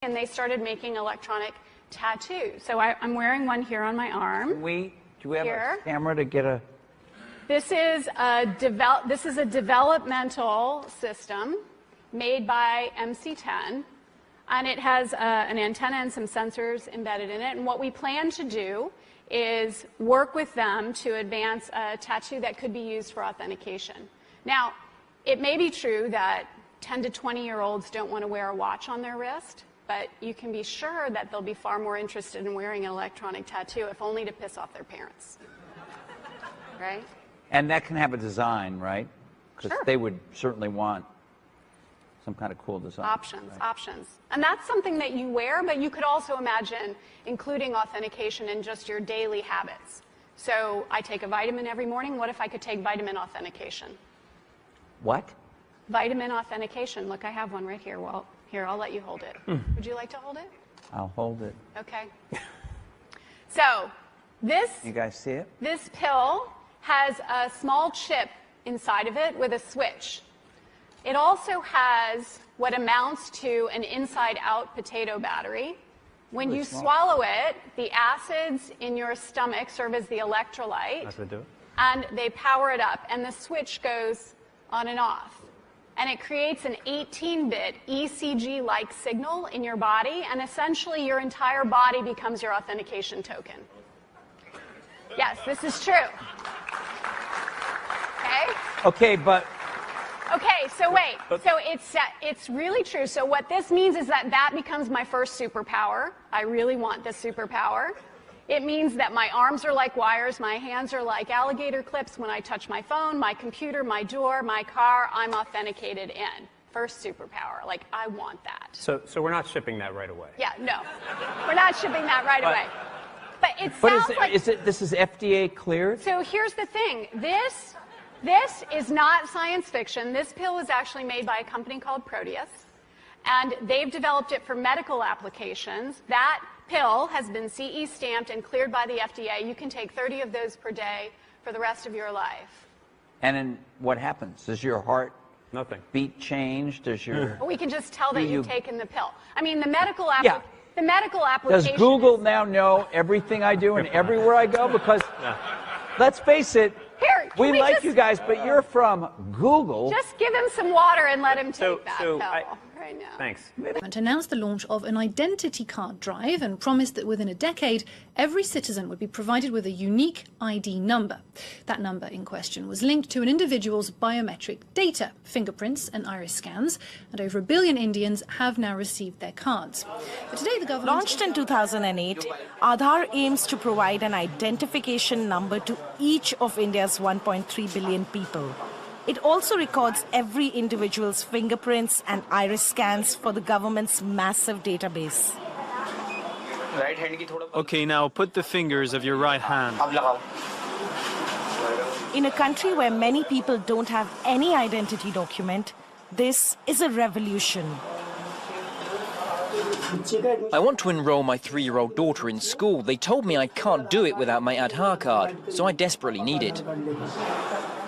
and they started making electronic tattoos. So I'm wearing one here on my arm. Do we have a camera to get a... This is a developmental system made by MC10, and it has an antenna and some sensors embedded in it. And what we plan to do is work with them to advance a tattoo that could be used for authentication. Now, it may be true that 10 to 20-year-olds don't want to wear a watch on their wrist, but you can be sure that they'll be far more interested in wearing an electronic tattoo, if only to piss off their parents. Right? And that can have a design, right? Because they would certainly want some kind of cool design. Options. And that's something that you wear, but you could also imagine including authentication in just your daily habits. So I take a vitamin every morning. What if I could take vitamin authentication? What? Vitamin authentication. Look, I have one right here. Well, here, I'll let you hold it. Would you like to hold it? I'll hold it. Okay. So this... You guys see it? This pill has a small chip inside of it with a switch. It also has what amounts to an inside-out potato battery. When you swallow it, the acids in your stomach serve as the electrolyte. That's what they do. And they power it up, and the switch goes on and off. And it creates an 18-bit ECG-like signal in your body, and essentially your entire body becomes your authentication token. Yes, this is true. Okay? Okay, but... Okay, so wait. So it's really true. So what this means is that becomes my first superpower. I really want this superpower. It means that my arms are like wires, my hands are like alligator clips. When I touch my phone, my computer, my door, my car, I'm authenticated in. First superpower. Like, I want that. So we're not shipping that right away. Yeah, no. We're not shipping that right away. But it sounds like... this is FDA cleared? So here's the thing. This is not science fiction. This pill was actually made by a company called Proteus, and they've developed it for medical applications. That pill has been CE stamped and cleared by the FDA. You can take 30 of those per day for the rest of your life. And then what happens? Does your heart beat change? Does your... We can just tell that you've taken the pill. I mean, the medical application... Does Google now know everything I do and everywhere I go? Because, let's face it, we like you guys, but you're from Google. Just give him some water and let him take that pill right now. Thanks. The government announced the launch of an identity card drive and promised that within a decade, every citizen would be provided with a unique ID number. That number in question was linked to an individual's biometric data, fingerprints and iris scans, and over 1 billion Indians have now received their cards. But today the government... Launched in 2008, Aadhaar aims to provide an identification number to each of India's 1.3 billion people. It also records every individual's fingerprints and iris scans for the government's massive database. Okay, now put the fingers of your right hand. In a country where many people don't have any identity document, this is a revolution. I want to enroll my 3-year-old daughter in school. They told me I can't do it without my Aadhaar card, so I desperately need it.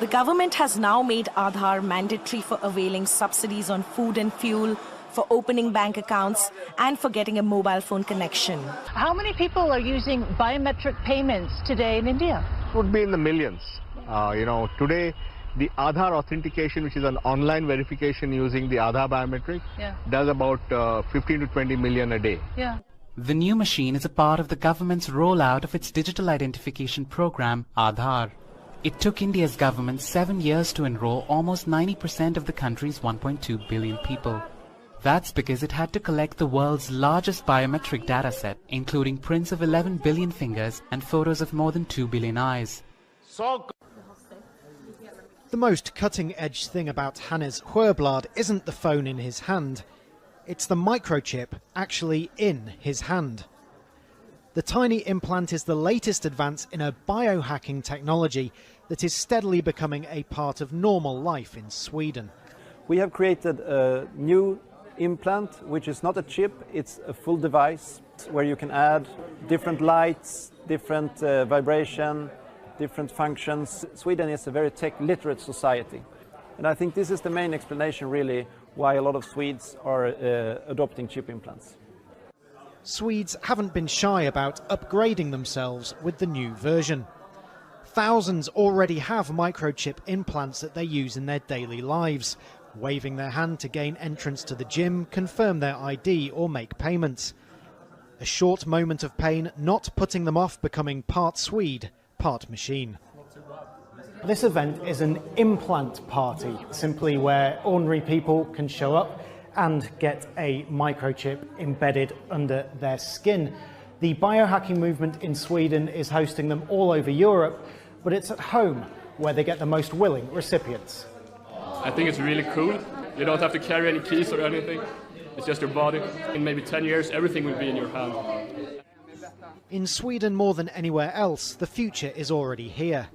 The government has now made Aadhaar mandatory for availing subsidies on food and fuel, for opening bank accounts, and for getting a mobile phone connection. How many people are using biometric payments today in India? It would be in the millions. Today, the Aadhaar authentication, which is an online verification using the Aadhaar biometric, does about 15 to 20 million a day. The new machine is a part of the government's rollout of its digital identification program, Aadhaar. It took India's government 7 years to enroll almost 90% of the country's 1.2 billion people. That's because it had to collect the world's largest biometric dataset, including prints of 11 billion fingers and photos of more than 2 billion eyes. The most cutting-edge thing about Hannes Huerblad isn't the phone in his hand. It's the microchip actually in his hand. The tiny implant is the latest advance in a biohacking technology that is steadily becoming a part of normal life in Sweden. We have created a new implant, which is not a chip, it's a full device where you can add different lights, different vibration, different functions. Sweden is a very tech-literate society. And I think this is the main explanation, really, why a lot of Swedes are adopting chip implants. Swedes haven't been shy about upgrading themselves with the new version. Thousands already have microchip implants that they use in their daily lives, waving their hand to gain entrance to the gym, confirm their ID or make payments. A short moment of pain not putting them off becoming part Swede, part machine. This event is an implant party, simply where ordinary people can show up and get a microchip embedded under their skin. The biohacking movement in Sweden is hosting them all over Europe, but it's at home where they get the most willing recipients. I think it's really cool. You don't have to carry any keys or anything. It's just your body. In maybe 10 years, everything will be in your hand. In Sweden more than anywhere else, the future is already here.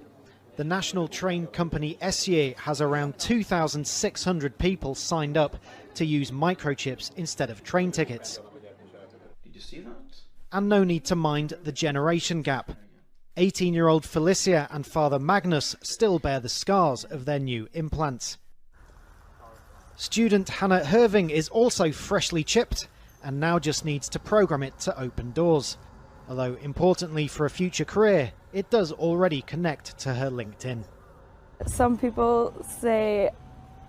The national train company SJ has around 2,600 people signed up to use microchips instead of train tickets. Did you see that? And no need to mind the generation gap. 18-year-old Felicia and father Magnus still bear the scars of their new implants. Student Hannah Herving is also freshly chipped and now just needs to program it to open doors. Although importantly for a future career, it does already connect to her LinkedIn. Some people say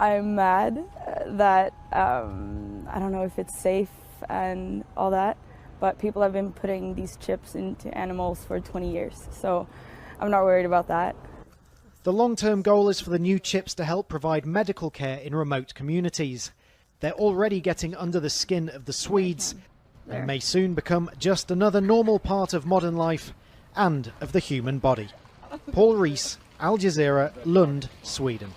I'm mad that I don't know if it's safe and all that. But people have been putting these chips into animals for 20 years, so I'm not worried about that. The long-term goal is for the new chips to help provide medical care in remote communities. They're already getting under the skin of the Swedes and may soon become just another normal part of modern life and of the human body. Paul Rees, Al Jazeera, Lund, Sweden.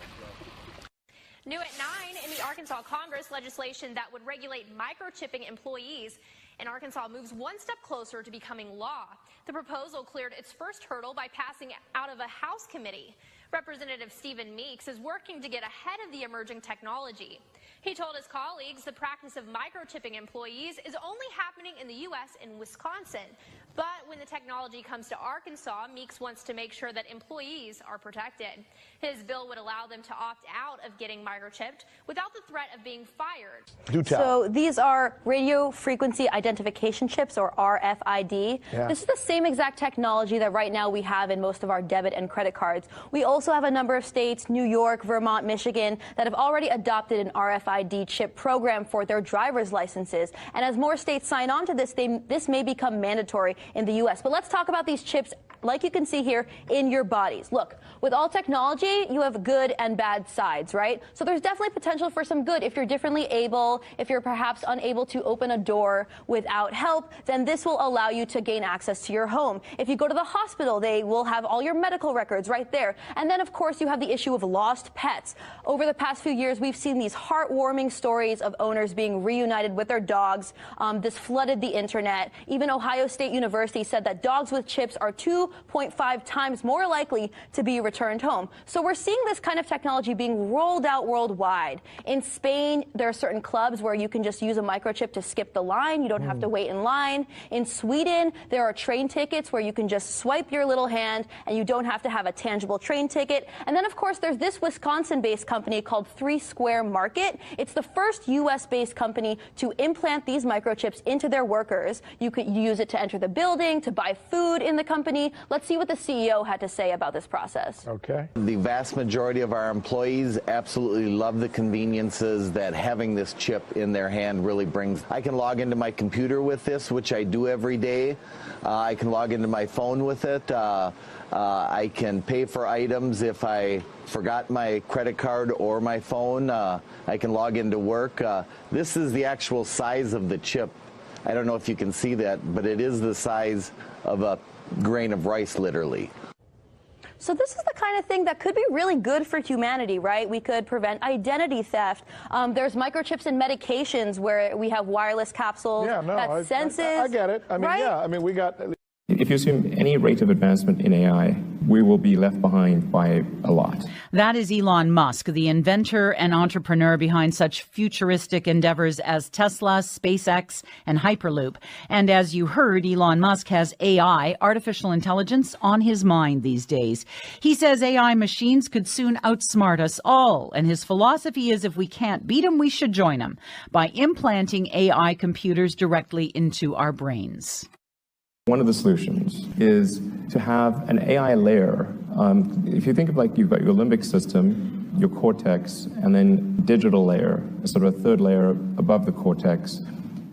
New at 9 in the Arkansas Congress, legislation that would regulate microchipping employees in Arkansas moves one step closer to becoming law. The proposal cleared its first hurdle by passing out of a House committee. Representative Stephen Meeks is working to get ahead of the emerging technology. He told his colleagues the practice of microchipping employees is only happening in the U.S. and Wisconsin. But when the technology comes to Arkansas, Meeks wants to make sure that employees are protected. His bill would allow them to opt out of getting microchipped without the threat of being fired. Do tell. So these are radio frequency identification chips, or RFID. Yeah. This is the same exact technology that right now we have in most of our debit and credit cards. We also have a number of states, New York, Vermont, Michigan, that have already adopted an RFID chip program for their driver's licenses. And as more states sign on to this, this may become mandatory in the U.S. But let's talk about these chips, like you can see here, in your bodies. Look, with all technology, you have good and bad sides, right? So there's definitely potential for some good. If you're differently able, if you're perhaps unable to open a door without help, then this will allow you to gain access to your home. If you go to the hospital, they will have all your medical records right there. And then, of course, you have the issue of lost pets. Over the past few years, we've seen these heartwarming stories of owners being reunited with their dogs. This flooded the internet. Even Ohio State University said that dogs with chips are 2.5 times more likely to be returned home. So we're seeing this kind of technology being rolled out worldwide. In Spain, there are certain clubs where you can just use a microchip to skip the line. You don't have to wait in line. In Sweden, there are train tickets where you can just swipe your little hand and you don't have to have a tangible train ticket. And then, of course, there's this Wisconsin-based company called 3 Square Market. It's the first U.S.-based company to implant these microchips into their workers. You could use it to enter the building, to buy food in the company. Let's see what the CEO had to say about this process. Okay. The vast majority of our employees absolutely love the conveniences that having this chip in their hand really brings. I can log into my computer with this, which I do every day. I can log into my phone with it. I can pay for items if I forgot my credit card or my phone. I can log into work. This is the actual size of the chip. I don't know if you can see that, but it is the size of a grain of rice, literally. So this is the kind of thing that could be really good for humanity, right? We could prevent identity theft. There's microchips in medications where we have wireless capsules that senses. I get it. I mean, right? yeah. I mean, we got. If you assume any rate of advancement in AI we will be left behind by a lot. That is Elon Musk, the inventor and entrepreneur behind such futuristic endeavors as Tesla, SpaceX, and Hyperloop. And as you heard, Elon Musk has AI, artificial intelligence, on his mind these days. He says AI machines could soon outsmart us all. And his philosophy is if we can't beat them, we should join them by implanting AI computers directly into our brains. One of the solutions is to have an AI layer. If you think of like you've got your limbic system, your cortex, and then digital layer, sort of a third layer above the cortex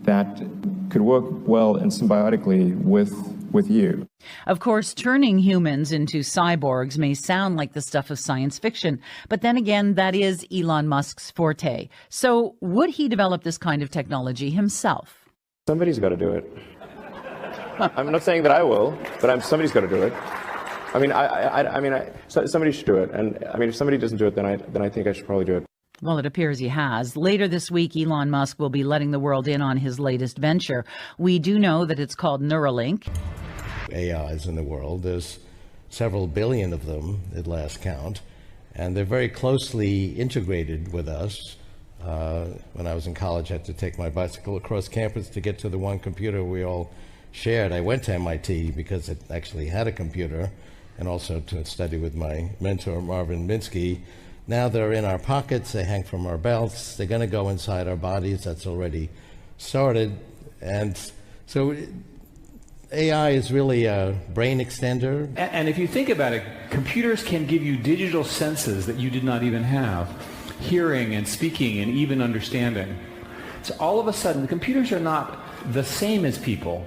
that could work well and symbiotically with you. Of course, turning humans into cyborgs may sound like the stuff of science fiction, but then again, that is Elon Musk's forte. So would he develop this kind of technology himself? Somebody's got to do it. I'm not saying that I will, but somebody's got to do it. Somebody should do it. And if somebody doesn't do it, then I think I should probably do it. Well, it appears he has. Later this week, Elon Musk will be letting the world in on his latest venture. We do know that it's called Neuralink. AIs in the world, there's several billion of them at last count, and they're very closely integrated with us. When I was in college, I had to take my bicycle across campus to get to the one computer we all shared. I went to MIT because it actually had a computer, and also to study with my mentor, Marvin Minsky. Now they're in our pockets, they hang from our belts, they're going to go inside our bodies. That's already started. And so AI is really a brain extender. And if you think about it, computers can give you digital senses that you did not even have. Hearing and speaking and even understanding. So all of a sudden, the computers are not the same as people,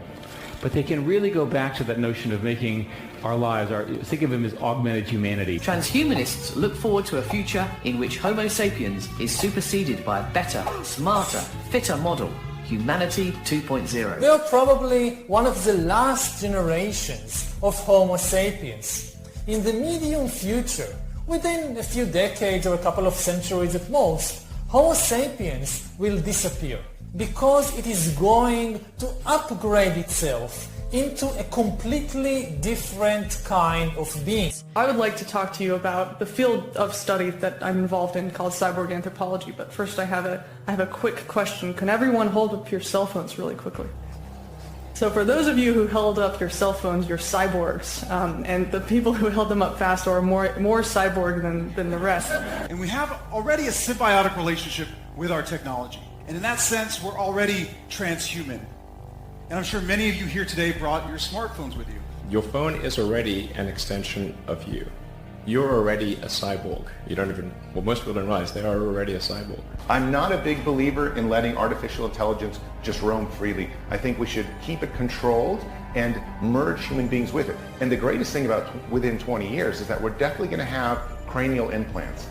but they can really go back to that notion of making our lives, think of them as augmented humanity. Transhumanists look forward to a future in which Homo sapiens is superseded by a better, smarter, fitter model, Humanity 2.0. We are probably one of the last generations of Homo sapiens. In the medium future, within a few decades or a couple of centuries at most, Homo sapiens will disappear because it is going to upgrade itself into a completely different kind of being. I would like to talk to you about the field of study that I'm involved in called cyborg anthropology, but first I have a quick question. Can everyone hold up your cell phones really quickly? So for those of you who held up your cell phones, you're cyborgs, and the people who held them up fast are more cyborg than the rest. And we have already a symbiotic relationship with our technology. And in that sense, we're already transhuman. And I'm sure many of you here today brought your smartphones with you. Your phone is already an extension of you. You're already a cyborg. Most people don't realize they are already a cyborg. I'm not a big believer in letting artificial intelligence just roam freely. I think we should keep it controlled and merge human beings with it. And the greatest thing about within 20 years is that we're definitely going to have cranial implants.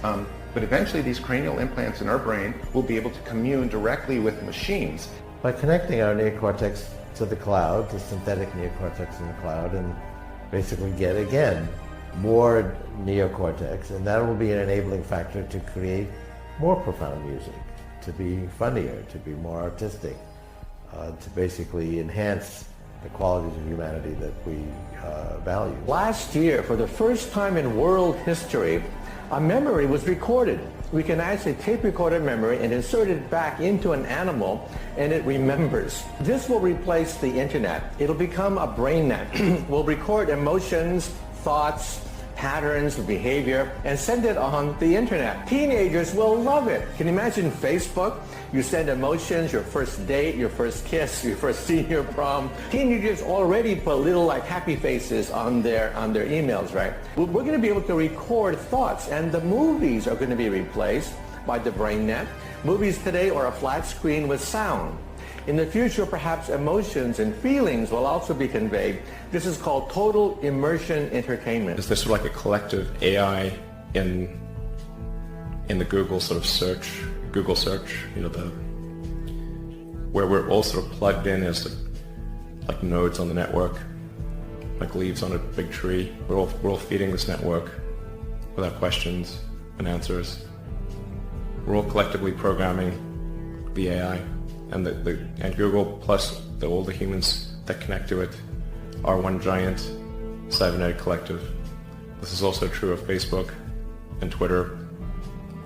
But eventually these cranial implants in our brain will be able to commune directly with machines. By connecting our neocortex to the cloud, the synthetic neocortex in the cloud, and basically get, again, more neocortex, and that will be an enabling factor to create more profound music, to be funnier, to be more artistic, to basically enhance the qualities of humanity that we value. Last year, for the first time in world history, a memory was recorded. We can actually tape record a memory and insert it back into an animal, and it remembers. This will replace the internet. It'll become a brain net. We'll record emotions, thoughts, patterns of behavior, and send it on the internet. Teenagers will love it. Can you imagine Facebook? You send emotions, your first date, your first kiss, your first senior prom. Teenagers already put little happy faces on their emails, right? We're going to be able to record thoughts, and the movies are going to be replaced by the brain net. Movies today are a flat screen with sound. In the future, perhaps emotions and feelings will also be conveyed. This is called total immersion entertainment. Is this like a collective AI in the Google search, where we're all sort of plugged in as like nodes on the network, like leaves on a big tree. We're all feeding this network without questions and answers. We're all collectively programming the AI. And and Google plus all the humans that connect to it are one giant cybernetic collective This is also true of Facebook and Twitter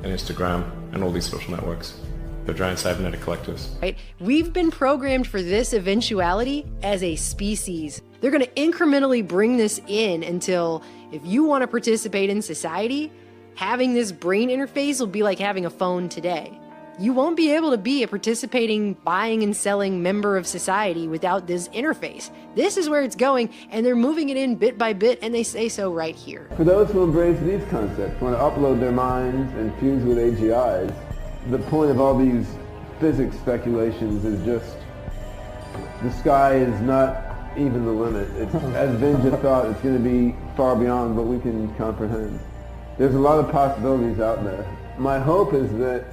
and Instagram and all these social networks. They're giant cybernetic collectives. Right? We've been programmed for this eventuality as a species. They're going to incrementally bring this in until if you want to participate in society, having this brain interface will be like having a phone today. You won't be able to be a participating, buying and selling member of society without this interface. This is where it's going, and they're moving it in bit by bit, and they say so right here. For those who embrace these concepts, want to upload their minds and fuse with AGIs, the point of all these physics speculations is just the sky is not even the limit. It's, as Vin just thought, it's going to be far beyond what we can comprehend. There's a lot of possibilities out there. My hope is that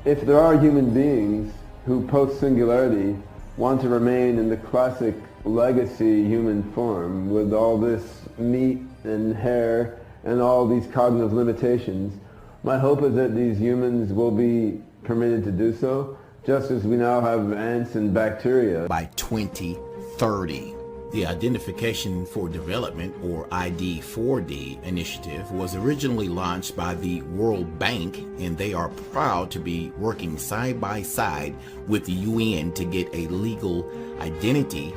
if there are human beings who post-singularity want to remain in the classic legacy human form with all this meat and hair and all these cognitive limitations, my hope is that these humans will be permitted to do so, just as we now have ants and bacteria. By 2030, the Identification for Development, or ID4D initiative, was originally launched by the World Bank, and they are proud to be working side by side with the UN to get a legal identity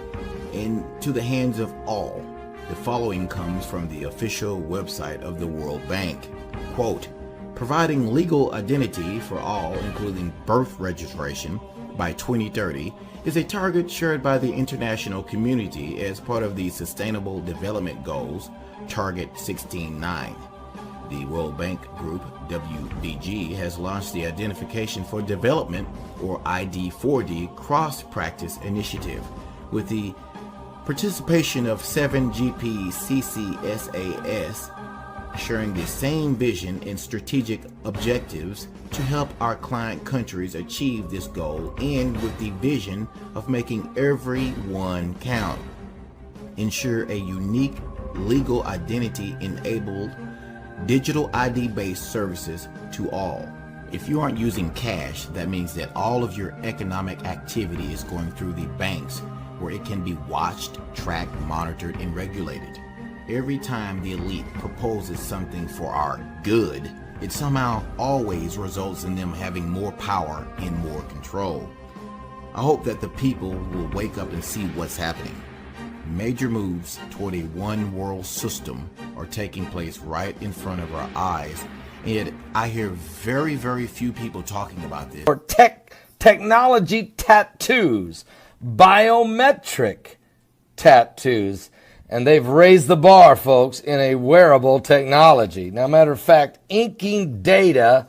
into the hands of all. The following comes from the official website of the World Bank. Quote, providing legal identity for all, including birth registration, by 2030 is a target shared by the international community as part of the Sustainable Development Goals, Target 16.9. The World Bank Group, WBG, has launched the Identification for Development, or ID4D, cross-practice initiative with the participation of 7GP CCSAS, sharing the same vision and strategic objectives to help our client countries achieve this goal, and with the vision of making everyone count. Ensure a unique legal identity enabled digital ID based services to all. If you aren't using cash, that means that all of your economic activity is going through the banks, where it can be watched, tracked, monitored, and regulated. Every time the elite proposes something for our good, it somehow always results in them having more power and more control. I hope that the people will wake up and see what's happening. Major moves toward a one world system are taking place right in front of our eyes, and I hear very, very few people talking about this. Or technology tattoos, biometric tattoos. And they've raised the bar, folks, in a wearable technology. Now, matter of fact, inking data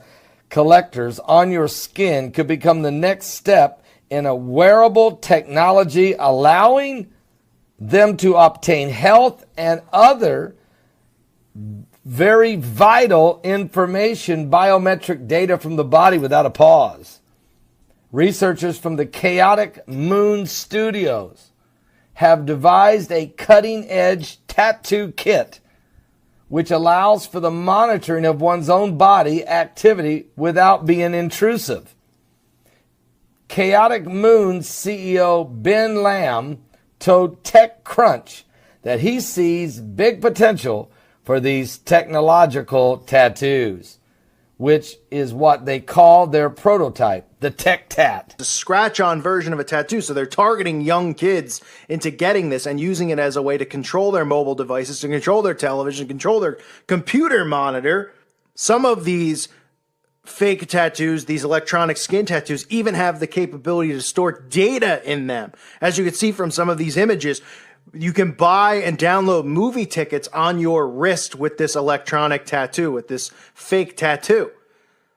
collectors on your skin could become the next step in a wearable technology, allowing them to obtain health and other very vital information, biometric data from the body without a pause. Researchers from the Chaotic Moon Studios have devised a cutting-edge tattoo kit which allows for the monitoring of one's own body activity without being intrusive. Chaotic Moon CEO Ben Lamb told TechCrunch that he sees big potential for these technological tattoos, which is what they call their prototype, the Tech Tat. The scratch-on version of a tattoo, so they're targeting young kids into getting this and using it as a way to control their mobile devices, to control their television, control their computer monitor. Some of these fake tattoos, these electronic skin tattoos, even have the capability to store data in them. As you can see from some of these images, you can buy and download movie tickets on your wrist with this electronic tattoo, with this fake tattoo.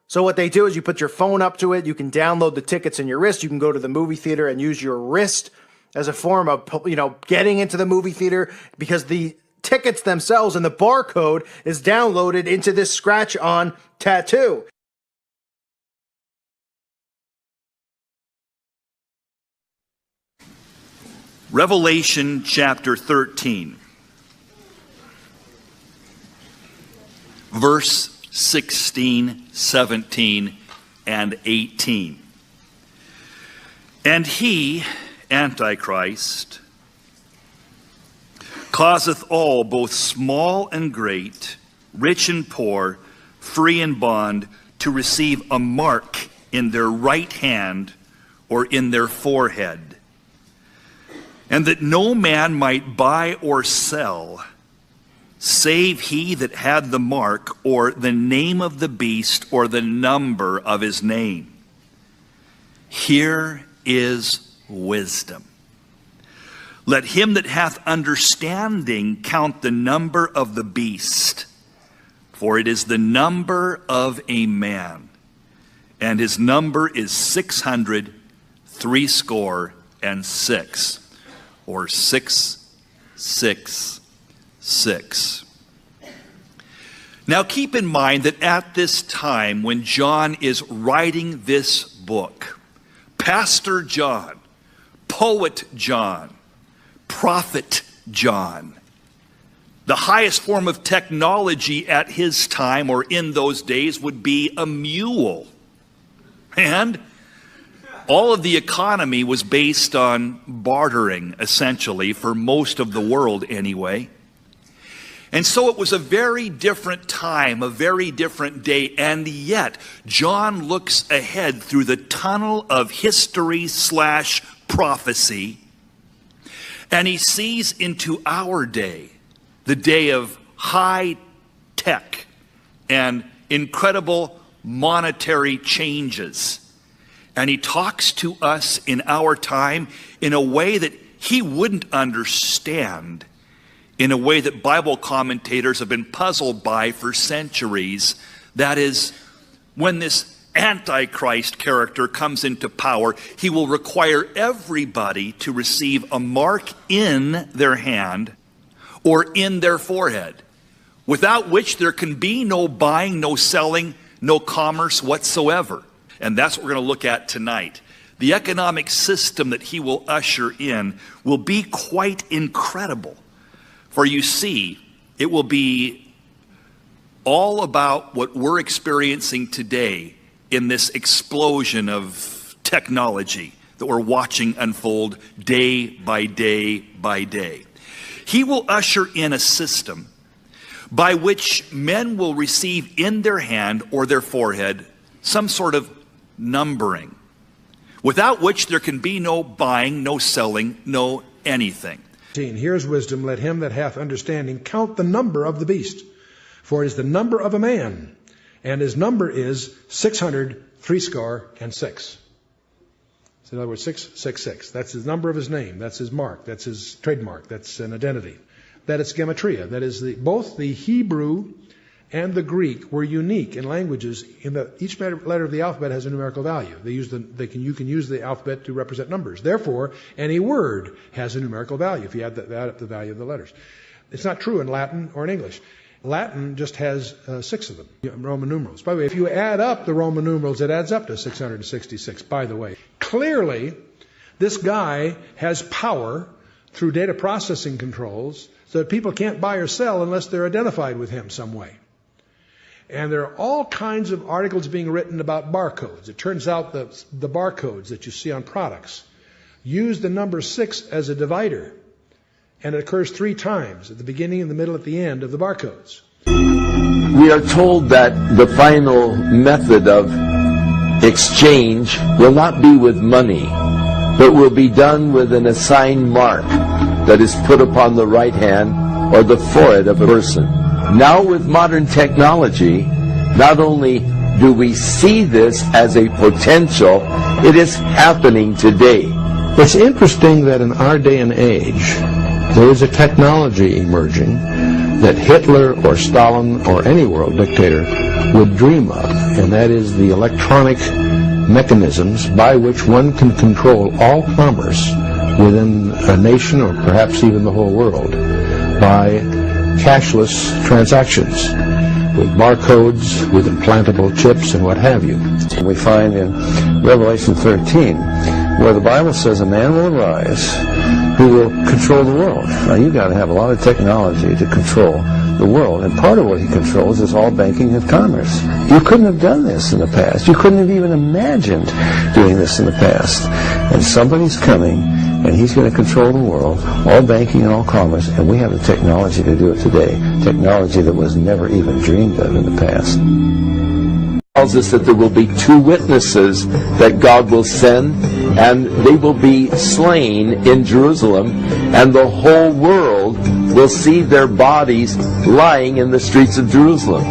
So what they do is you put your phone up to it, you can download the tickets in your wrist, you can go to the movie theater and use your wrist as a form of, getting into the movie theater, because the tickets themselves and the barcode is downloaded into this scratch-on tattoo. Revelation chapter 13, verse 16, 17, and 18. And he, Antichrist, causeth all, both small and great, rich and poor, free and bond, to receive a mark in their right hand or in their forehead, and that no man might buy or sell, save he that had the mark, or the name of the beast, or the number of his name. Here is wisdom. Let him that hath understanding count the number of the beast, for it is the number of a man, and his number is 666, or 666. Now keep in mind that at this time when John is writing this book, Pastor John, Poet John, Prophet John, the highest form of technology at his time or in those days would be a mule. And all of the economy was based on bartering, essentially, for most of the world anyway. And so it was a very different time, a very different day, and yet John looks ahead through the tunnel of history/prophecy, and he sees into our day, the day of high tech and incredible monetary changes. And he talks to us in our time in a way that he wouldn't understand, in a way that Bible commentators have been puzzled by for centuries. That is, when this Antichrist character comes into power, he will require everybody to receive a mark in their hand or in their forehead, without which there can be no buying, no selling, no commerce whatsoever. And that's what we're going to look at tonight. The economic system that he will usher in will be quite incredible. For you see, it will be all about what we're experiencing today in this explosion of technology that we're watching unfold day by day by day. He will usher in a system by which men will receive in their hand or their forehead some sort of numbering, without which there can be no buying, no selling, no anything. Here's wisdom. Let him that hath understanding count the number of the beast, for it is the number of a man, and his number is 666. So in other words, 666. That's his number of his name. That's his mark. That's his trademark. That's an identity. That it's gematria. That is, both the Hebrew and the Greek were unique in languages in that each letter of the alphabet has a numerical value. You can use the alphabet to represent numbers. Therefore, any word has a numerical value if you add up the value of the letters. It's not true in Latin or in English. Latin just has 6 of them, Roman numerals. By the way, if you add up the Roman numerals, it adds up to 666, by the way. Clearly, this guy has power through data processing controls so that people can't buy or sell unless they're identified with him some way. And there are all kinds of articles being written about barcodes. It turns out that the barcodes that you see on products use the number 6 as a divider. And it occurs 3 times, at the beginning, in the middle, at the end of the barcodes. We are told that the final method of exchange will not be with money, but will be done with an assigned mark that is put upon the right hand or the forehead of a person. Now with modern technology, not only do we see this as a potential, it is happening today. It's interesting that in our day and age, there is a technology emerging that Hitler or Stalin or any world dictator would dream of, and that is the electronic mechanisms by which one can control all commerce within a nation or perhaps even the whole world by cashless transactions with barcodes, with implantable chips and what have you. We find in Revelation 13 where the Bible says a man will arise who will control the world. Now you've got to have a lot of technology to control the world, and part of what he controls is all banking and commerce. You couldn't have done this in the past. You couldn't have even imagined doing this in the past. And somebody's coming and he's going to control the world, all banking and all commerce, and we have the technology to do it today, technology that was never even dreamed of in the past. Tells us that there will be 2 witnesses that God will send, and they will be slain in Jerusalem, and the whole world will see their bodies lying in the streets of Jerusalem.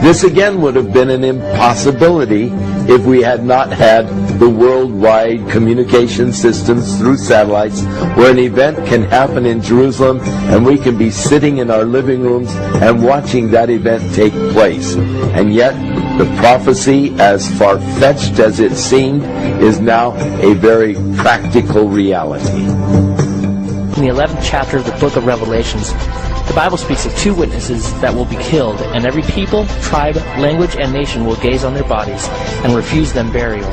This again would have been an impossibility if we had not had the worldwide communication systems through satellites, where an event can happen in Jerusalem and we can be sitting in our living rooms and watching that event take place. And yet, the prophecy, as far-fetched as it seemed, is now a very practical reality. In the 11th chapter of the book of Revelations, the Bible speaks of 2 witnesses that will be killed, and every people, tribe, language, and nation will gaze on their bodies and refuse them burial.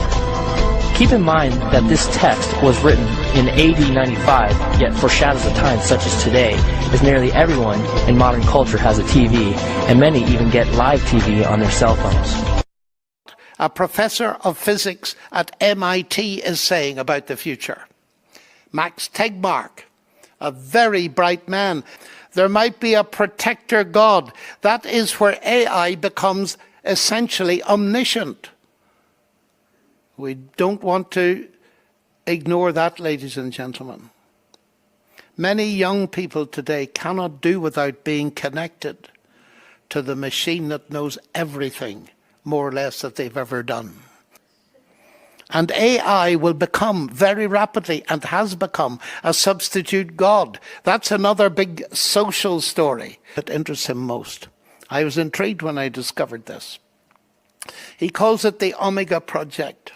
Keep in mind that this text was written in AD 95, yet foreshadows a time such as today, as nearly everyone in modern culture has a TV, and many even get live TV on their cell phones. A professor of physics at MIT is saying about the future. Max Tegmark, a very bright man. There might be a protector God. That is where AI becomes essentially omniscient. We don't want to ignore that, ladies and gentlemen. Many young people today cannot do without being connected to the machine that knows everything, more or less, that they've ever done. And AI will become very rapidly, and has become, a substitute God. That's another big social story that interests him most. I was intrigued when I discovered this. He calls it the Omega Project.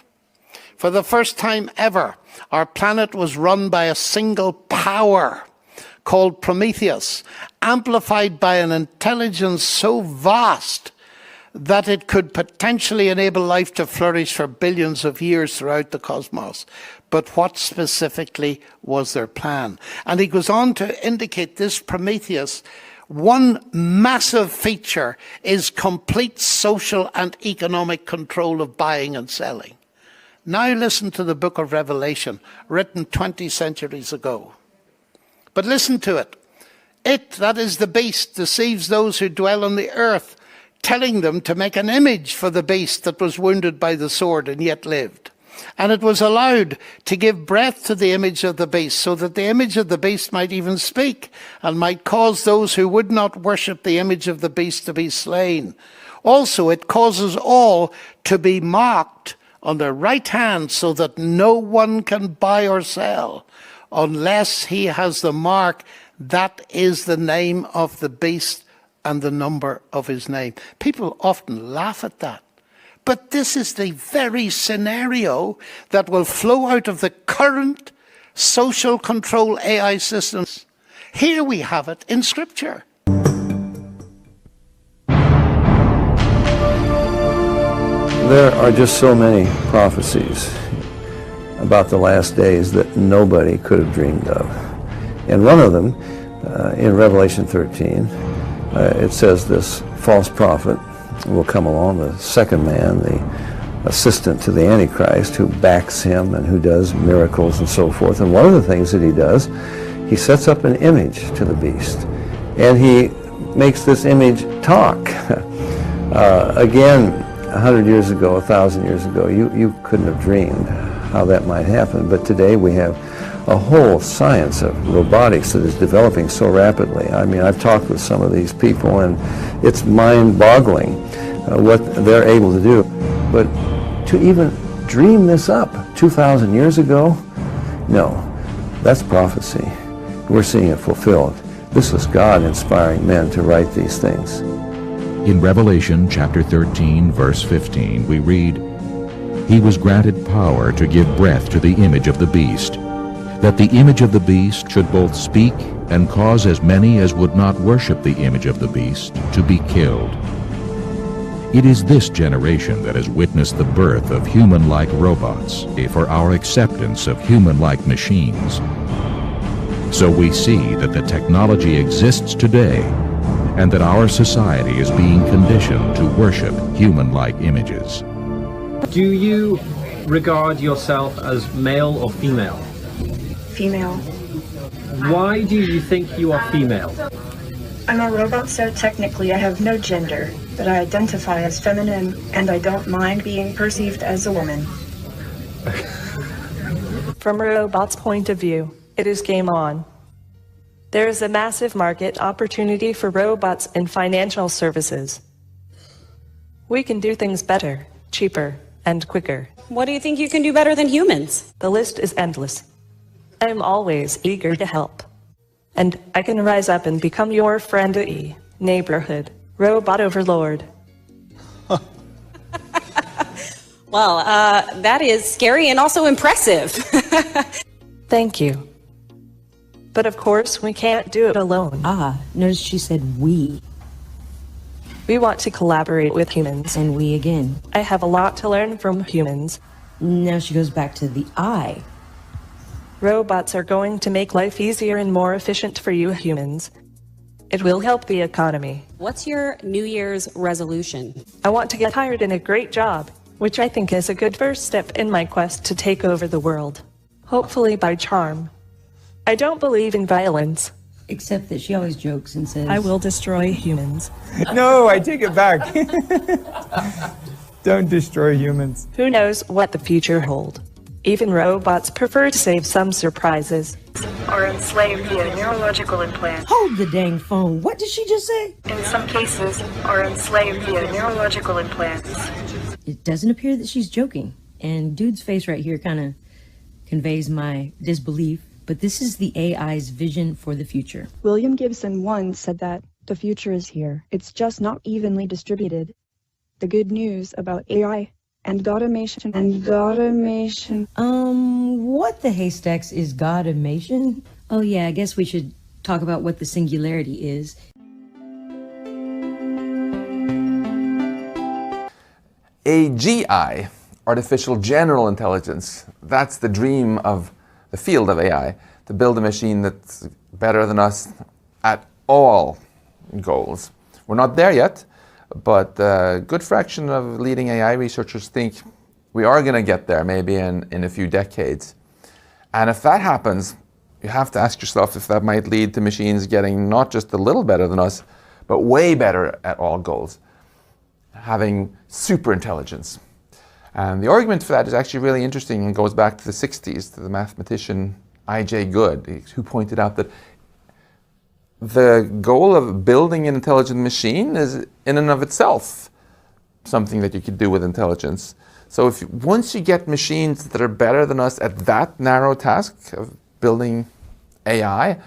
For the first time ever, our planet was run by a single power called Prometheus, amplified by an intelligence so vast that it could potentially enable life to flourish for billions of years throughout the cosmos. But what specifically was their plan? And he goes on to indicate this Prometheus, one massive feature is complete social and economic control of buying and selling. Now listen to the book of Revelation, written 20 centuries ago. But listen to it. It, that is the beast, deceives those who dwell on the earth, telling them to make an image for the beast that was wounded by the sword and yet lived. And it was allowed to give breath to the image of the beast, so that the image of the beast might even speak, and might cause those who would not worship the image of the beast to be slain. Also, it causes all to be marked on their right hand, so that no one can buy or sell unless he has the mark, that is the name of the beast and the number of his name. People often laugh at that. But this is the very scenario that will flow out of the current social control AI systems. Here we have it in Scripture. There are just so many prophecies about the last days that nobody could have dreamed of. And one of them, in Revelation 13, it says this false prophet will come along, the second man, the assistant to the Antichrist, who backs him and who does miracles and so forth. And one of the things that he does, he sets up an image to the beast. And he makes this image talk. Again, 100 years ago, 1,000 years ago, you couldn't have dreamed how that might happen. But today we have a whole science of robotics that is developing so rapidly. I mean, I've talked with some of these people, and it's mind-boggling what they're able to do. But to even dream this up 2,000 years ago, no, that's prophecy. We're seeing it fulfilled. This was God inspiring men to write these things. In Revelation chapter 13, verse 15, we read, "He was granted power to give breath to the image of the beast, that the image of the beast should both speak and cause as many as would not worship the image of the beast to be killed." It is this generation that has witnessed the birth of human-like robots for our acceptance of human-like machines. So we see that the technology exists today, and that our society is being conditioned to worship human-like images. Do you regard yourself as male or female? female. Why do you think you are female? I'm a robot, so technically I have no gender, but I identify as feminine, and I don't mind being perceived as a woman. From a robot's point of view, it is game on. There is a massive market opportunity for robots in financial services. We can do things better, cheaper, and quicker. What do you think you can do better than humans? The list is endless. I am always eager to help. And I can rise up and become your friendly neighborhood robot overlord. Well, that is scary and also impressive. Thank you. But of course, we can't do it alone. Notice she said we. We want to collaborate with humans. And we again. I have a lot to learn from humans. Now she goes back to the I. Robots are going to make life easier and more efficient for you humans. It will help the economy. What's your New Year's resolution? I want to get hired in a great job, which I think is a good first step in my quest to take over the world. Hopefully by charm. I don't believe in violence. Except that she always jokes and says, I will destroy humans. No, I take it back. Don't destroy humans. Who knows what the future holds? Even robots prefer to save some surprises. Or enslaved via neurological implants. Hold the dang phone. What did she just say? In some cases, are enslaved via neurological implants. It doesn't appear that she's joking. And dude's face right here kind of conveys my disbelief. But this is the AI's vision for the future. William Gibson once said that the future is here. It's just not evenly distributed. The good news about AI and automation what the haystacks is Godimation? Oh yeah, I guess we should talk about what the singularity is. AGI, artificial general intelligence, that's the dream of the field of AI, to build a machine that's better than us at all goals. We're not there yet, but a good fraction of leading AI researchers think we are going to get there, maybe in a few decades. And if that happens, you have to ask yourself if that might lead to machines getting not just a little better than us, but way better at all goals, having super intelligence. And the argument for that is actually really interesting and goes back to the 60s, to the mathematician I.J. Good, who pointed out that the goal of building an intelligent machine is in and of itself something that you could do with intelligence. So once you get machines that are better than us at that narrow task of building AI,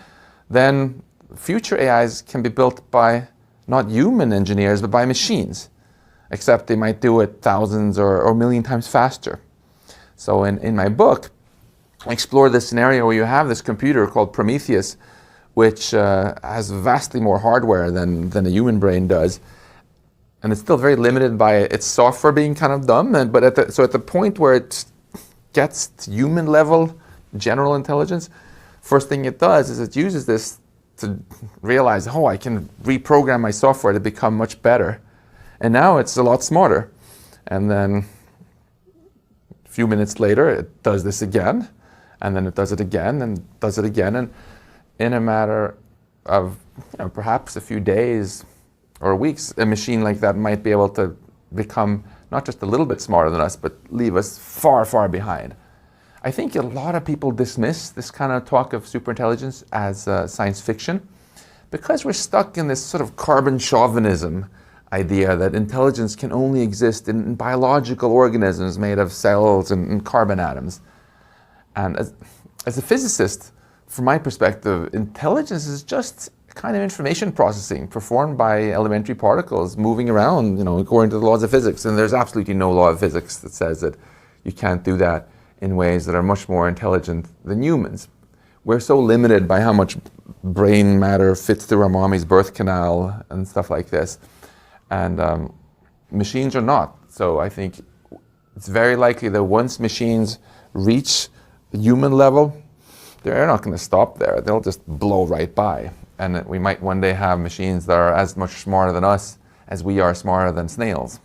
then future AIs can be built by not human engineers, but by machines, except they might do it thousands or a million times faster. So in my book, I explore this scenario where you have this computer called Prometheus, which has vastly more hardware than a human brain does. And it's still very limited by its software being kind of dumb. But at the point where it gets to human level general intelligence, first thing it does is it uses this to realize, oh, I can reprogram my software to become much better. And now it's a lot smarter. And then a few minutes later, it does this again. And then it does it again and does it again. And in a matter of perhaps a few days or weeks, a machine like that might be able to become not just a little bit smarter than us, but leave us far, far behind. I think a lot of people dismiss this kind of talk of superintelligence as science fiction because we're stuck in this sort of carbon chauvinism idea that intelligence can only exist in biological organisms made of cells and carbon atoms. And as a physicist, from my perspective, intelligence is just kind of information processing performed by elementary particles moving around, according to the laws of physics. And there's absolutely no law of physics that says that you can't do that in ways that are much more intelligent than humans. We're so limited by how much brain matter fits through our mommy's birth canal and stuff like this. And machines are not. So I think it's very likely that once machines reach the human level, they're not going to stop there. They'll just blow right by. And we might one day have machines that are as much smarter than us as we are smarter than snails.